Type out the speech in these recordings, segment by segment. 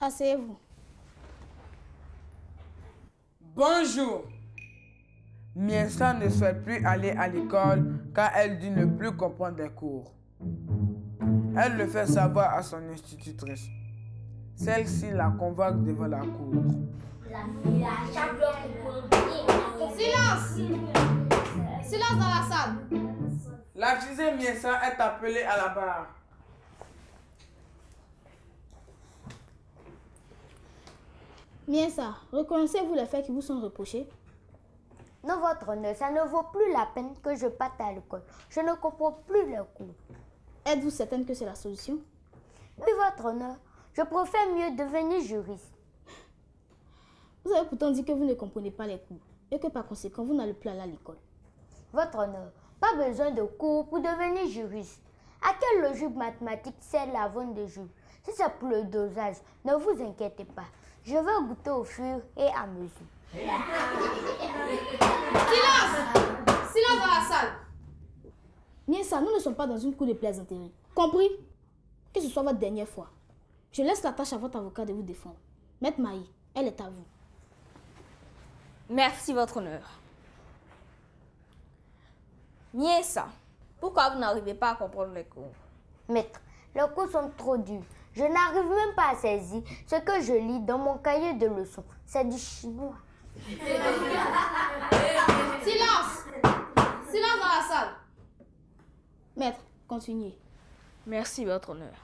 Asseyez-vous. Bonjour. Miensa ne souhaite plus aller à l'école car elle dit ne plus comprendre les cours. Elle le fait savoir à son institutrice. Celle-ci la convoque devant la cour. Silence! Silence dans la salle. L'accusée Miensa est appelée à la barre. Miensa, reconnaissez-vous les faits qui vous sont reprochés? Non, votre honneur, ça ne vaut plus la peine que je parte à l'école. Je ne comprends plus les cours. Êtes-vous certaine que c'est la solution? Oui, votre honneur, je préfère mieux devenir juriste. Vous avez pourtant dit que vous ne comprenez pas les cours et que par conséquent, vous n'allez plus aller à l'école. Votre honneur, pas besoin de cours pour devenir juriste. À quelle logique mathématique sert la vente de jus? Si c'est pour le dosage, ne vous inquiétez pas. Je vais goûter au fur et à mesure. Silence! Silence dans la salle! Miensa, nous ne sommes pas dans une cour de plaisanterie. Compris? Que ce soit votre dernière fois. Je laisse la tâche à votre avocat de vous défendre. Maître Maï, elle est à vous. Merci, votre honneur. Miensa, pourquoi vous n'arrivez pas à comprendre les cours? Maître, les cours sont trop durs. Je n'arrive même pas à saisir ce que je lis dans mon cahier de leçons. C'est du chinois. Silence! Silence dans la salle! Maître, continuez. Merci, votre honneur.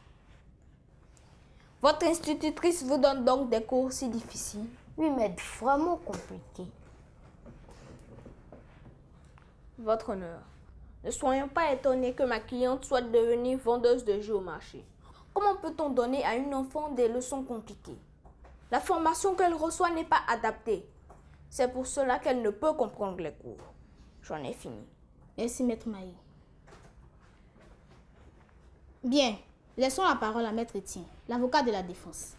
Votre institutrice vous donne donc des cours si difficiles? Oui, mais vraiment compliqué. Votre honneur, ne soyons pas étonnés que ma cliente souhaite devenir vendeuse de jeux au marché. Comment peut-on donner à une enfant des leçons compliquées? La formation qu'elle reçoit n'est pas adaptée. C'est pour cela qu'elle ne peut comprendre les cours. J'en ai fini. Merci, Maître Maï. Bien, laissons la parole à Maître Etienne, l'avocat de la défense.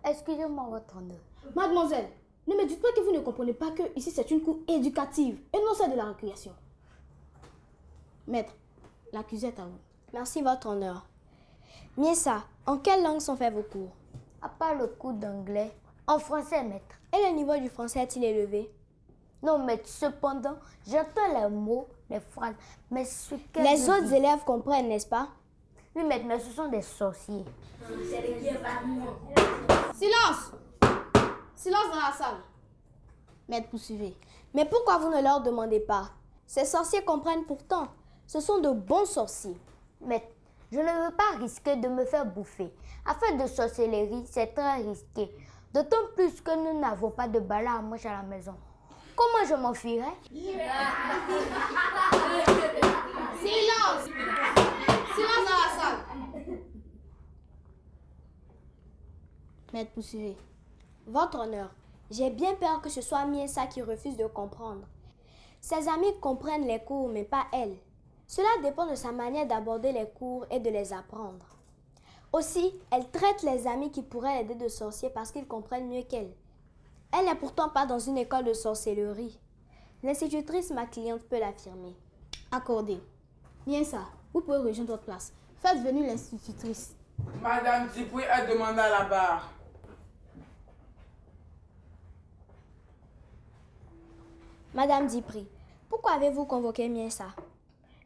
Excusez-moi, votre honneur. Mademoiselle, ne me dites pas que vous ne comprenez pas que ici c'est une cour éducative et non celle de la récréation. Maître, l'accusé est à vous. Merci, votre honneur. Miensa, en quelle langue sont faits vos cours? À part le cours d'anglais, en français, maître. Et le niveau du français est-il élevé? Non, maître, cependant, j'entends les mots, les phrases, mais ce que... Les autres élèves comprennent, n'est-ce pas? Oui, maître, mais ce sont des sorciers. Silence! Silence dans la salle. Maître, poursuivez. Mais pourquoi vous ne leur demandez pas? Ces sorciers comprennent pourtant. Ce sont de bons sorciers. Maître, je ne veux pas risquer de me faire bouffer. Affaire de sorcellerie, c'est très risqué. D'autant plus que nous n'avons pas de balai à mouche à la maison. Comment je m'enfuirais? Silence! Silence dans la salle. Maître, poursuivez. Votre honneur, j'ai bien peur que ce soit Miensa qui refuse de comprendre. Ses amis comprennent les cours, mais pas elle. Cela dépend de sa manière d'aborder les cours et de les apprendre. Aussi, elle traite les amis qui pourraient l'aider de sorciers parce qu'ils comprennent mieux qu'elle. Elle n'est pourtant pas dans une école de sorcellerie. L'institutrice, ma cliente, peut l'affirmer. Accordé. Miensa, vous pouvez rejoindre votre place. Faites venir l'institutrice. Madame Dupri est demandée à la barre. Madame Dipri, pourquoi avez-vous convoqué Miensa?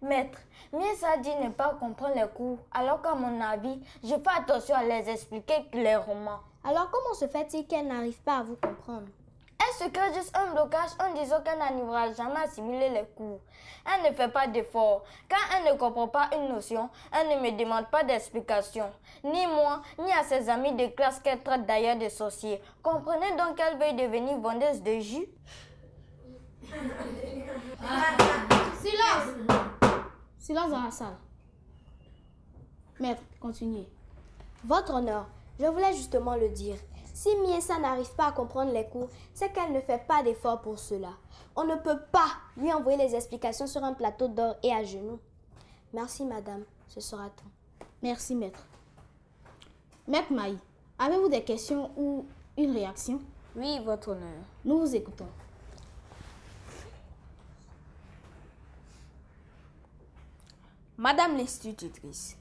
Maître, Miensa dit ne pas comprendre les cours, alors qu'à mon avis, je fais attention à les expliquer clairement. Alors comment se fait-il qu'elle n'arrive pas à vous comprendre? Elle se crée juste un blocage en disant qu'elle n'arrivera jamais à assimiler les cours. Elle ne fait pas d'efforts. Quand elle ne comprend pas une notion, elle ne me demande pas d'explication. Ni moi, ni à ses amis de classe qu'elle traite d'ailleurs de sorciers. Comprenez donc qu'elle veuille devenir vendeuse de jus? Silence! Silence dans la salle. Maître, continuez. Votre honneur, je voulais justement le dire. Si Miensa n'arrive pas à comprendre les cours, c'est qu'elle ne fait pas d'effort pour cela. On ne peut pas lui envoyer les explications sur un plateau d'or et à genoux. Merci madame, ce sera tout. Merci, maître. Maître Maï, avez-vous des questions ou une réaction? Oui, votre honneur. Nous vous écoutons. Madame l'institutrice,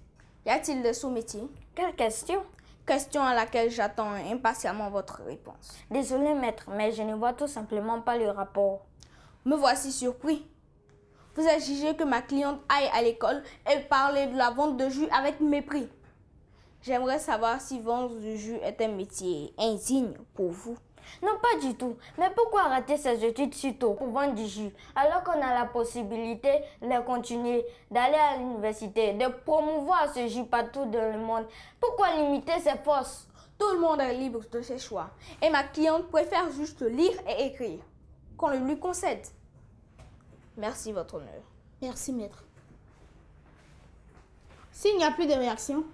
y a-t-il de sous-métier? Quelle question? Question à laquelle j'attends impatiemment votre réponse. Désolé maître, mais je ne vois tout simplement pas le rapport. Me voici surpris. Vous exigez que ma cliente aille à l'école et parler de la vente de jus avec mépris. J'aimerais savoir si vendre du jus est un métier indigne pour vous. Non, pas du tout. Mais pourquoi rater ses études si tôt pour vendre du jus alors qu'on a la possibilité de les continuer, d'aller à l'université, de promouvoir ce jus partout dans le monde? Pourquoi limiter ses forces? Tout le monde est libre de ses choix. Et ma cliente préfère juste lire et écrire. Qu'on le lui concède. Merci, votre honneur. Merci, maître. S'il n'y a plus de réaction.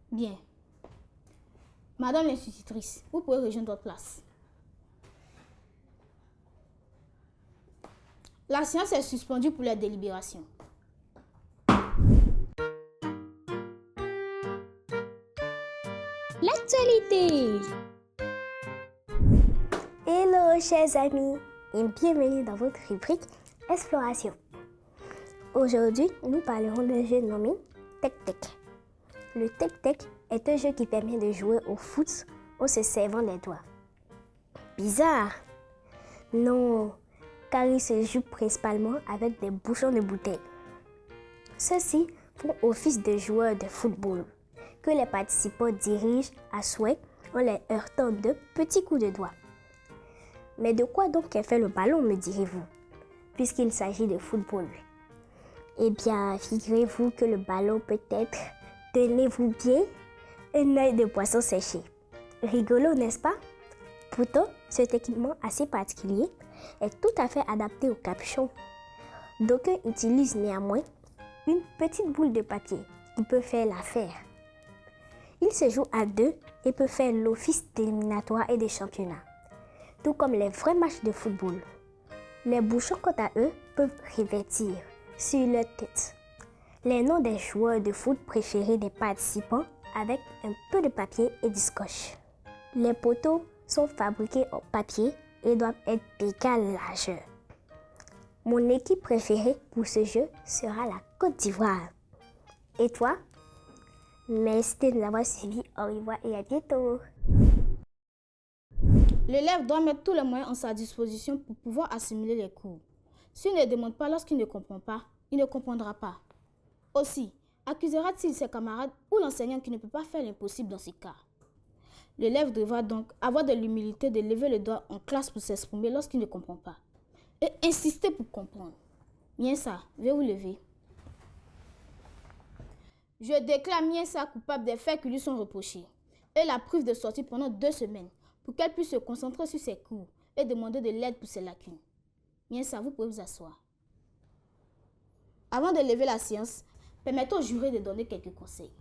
Bien. Madame l'institutrice, vous pouvez rejoindre votre place. La séance est suspendue pour la délibération. L'actualité. Hello chers amis et bienvenue dans votre rubrique Exploration. Aujourd'hui, nous parlerons d'un jeu nommé Tec-Tec. Le Tec-Tec est un jeu qui permet de jouer au foot en se servant des doigts. Bizarre? Non, car il se joue principalement avec des bouchons de bouteilles. Ceux-ci font office de joueurs de football que les participants dirigent à souhait en les heurtant de petits coups de doigts. Mais de quoi donc est fait le ballon, me direz-vous, puisqu'il s'agit de football? Eh bien, figurez-vous que le ballon peut être, tenez-vous bien, un œil de poisson séché. Rigolo, n'est-ce pas? Pourtant, cet équipement assez particulier est tout à fait adapté au capuchon. D'aucuns utilisent néanmoins une petite boule de papier qui peut faire l'affaire. Il se joue à deux et peut faire l'office d'éliminatoire et des championnats, tout comme les vrais matchs de football. Les bouchons, quant à eux, peuvent revêtir sur leur tête les noms des joueurs de foot préférés des participants avec un peu de papier et du scotch. Les poteaux sont fabriqués en papier et doivent être d'égale largeur. Mon équipe préférée pour ce jeu sera la Côte d'Ivoire. Et toi? Merci de nous avoir suivis. Au revoir et à bientôt. L'élève doit mettre tous les moyens en sa disposition pour pouvoir assimiler les cours. S'il ne demande pas lorsqu'il ne comprend pas, il ne comprendra pas. Aussi, accusera-t-il ses camarades ou l'enseignant qui ne peut pas faire l'impossible dans ces cas? L'élève devra donc avoir de l'humilité de lever le doigt en classe pour s'exprimer lorsqu'il ne comprend pas et insister pour comprendre. Miensa, veuillez vous lever. Je déclare Miensa coupable des faits qui lui sont reprochés et la prive de sortie pendant 2 semaines pour qu'elle puisse se concentrer sur ses cours et demander de l'aide pour ses lacunes. Miensa, vous pouvez vous asseoir. Avant de lever la séance, permettez au juré de donner quelques conseils.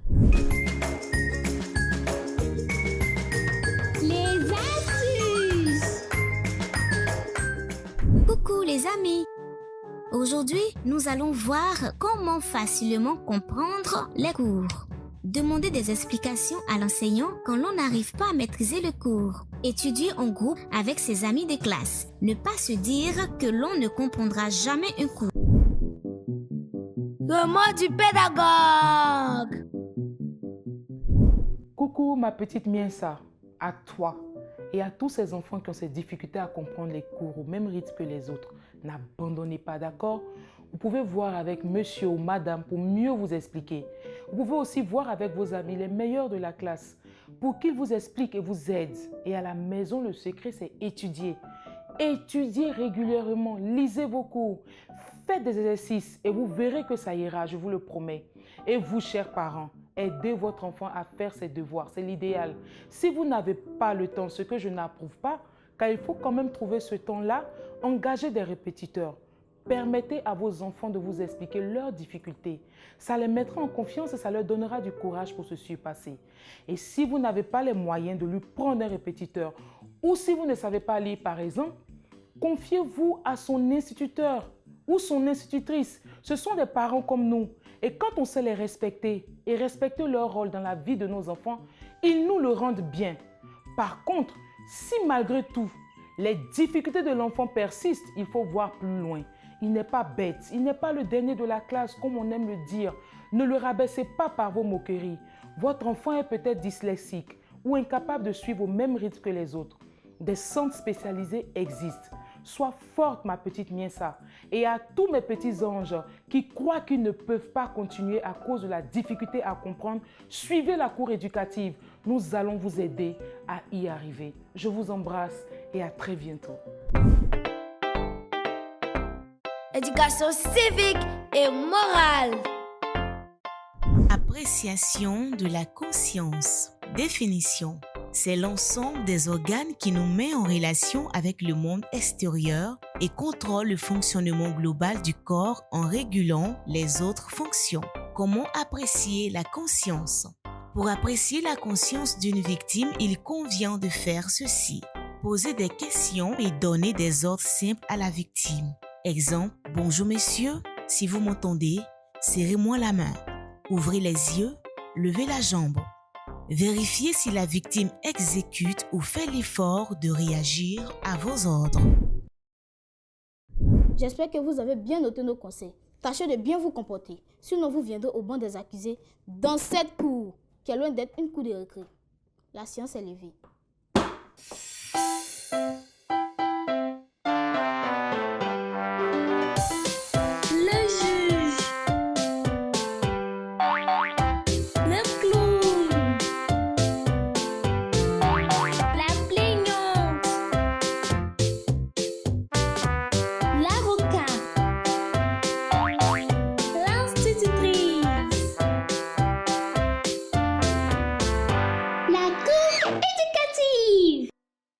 Les astuces! Coucou les amis! Aujourd'hui, nous allons voir comment facilement comprendre les cours. Demander des explications à l'enseignant quand l'on n'arrive pas à maîtriser le cours. Étudier en groupe avec ses amis de classe. Ne pas se dire que l'on ne comprendra jamais un cours. Le mot du pédagogue. Coucou ma petite Miensa, à toi et à tous ces enfants qui ont ces difficultés à comprendre les cours au même rythme que les autres. N'abandonnez pas, d'accord? Vous pouvez voir avec monsieur ou madame pour mieux vous expliquer. Vous pouvez aussi voir avec vos amis, les meilleurs de la classe, pour qu'il vous explique et vous aide. Et à la maison, le secret, c'est étudier. Étudiez régulièrement, lisez vos cours, faites des exercices et vous verrez que ça ira, je vous le promets. Et vous, chers parents, aidez votre enfant à faire ses devoirs, c'est l'idéal. Si vous n'avez pas le temps, ce que je n'approuve pas, car il faut quand même trouver ce temps-là, engagez des répétiteurs. Permettez à vos enfants de vous expliquer leurs difficultés. Ça les mettra en confiance et ça leur donnera du courage pour se surpasser. Et si vous n'avez pas les moyens de lui prendre un répétiteur, ou si vous ne savez pas lire par exemple, confiez-vous à son instituteur ou son institutrice. Ce sont des parents comme nous. Et quand on sait les respecter et respecter leur rôle dans la vie de nos enfants, ils nous le rendent bien. Par contre, si malgré tout, les difficultés de l'enfant persistent, il faut voir plus loin. Il n'est pas bête, il n'est pas le dernier de la classe comme on aime le dire. Ne le rabaissez pas par vos moqueries. Votre enfant est peut-être dyslexique ou incapable de suivre au même rythme que les autres. Des centres spécialisés existent. Sois forte, ma petite Miensa. Et à tous mes petits anges qui croient qu'ils ne peuvent pas continuer à cause de la difficulté à comprendre, suivez la cour éducative. Nous allons vous aider à y arriver. Je vous embrasse et à très bientôt. Éducation civique et morale. Appréciation de la conscience. Définition. C'est l'ensemble des organes qui nous met en relation avec le monde extérieur et contrôle le fonctionnement global du corps en régulant les autres fonctions. Comment apprécier la conscience? Pour apprécier la conscience d'une victime, il convient de faire ceci. Poser des questions et donner des ordres simples à la victime. Exemple, bonjour monsieur, si vous m'entendez, serrez-moi la main. Ouvrez les yeux, levez la jambe. Vérifiez si la victime exécute ou fait l'effort de réagir à vos ordres. J'espère que vous avez bien noté nos conseils. Tâchez de bien vous comporter, sinon vous viendrez au banc des accusés dans cette cour, qui est loin d'être une cour de récré. La séance est levée.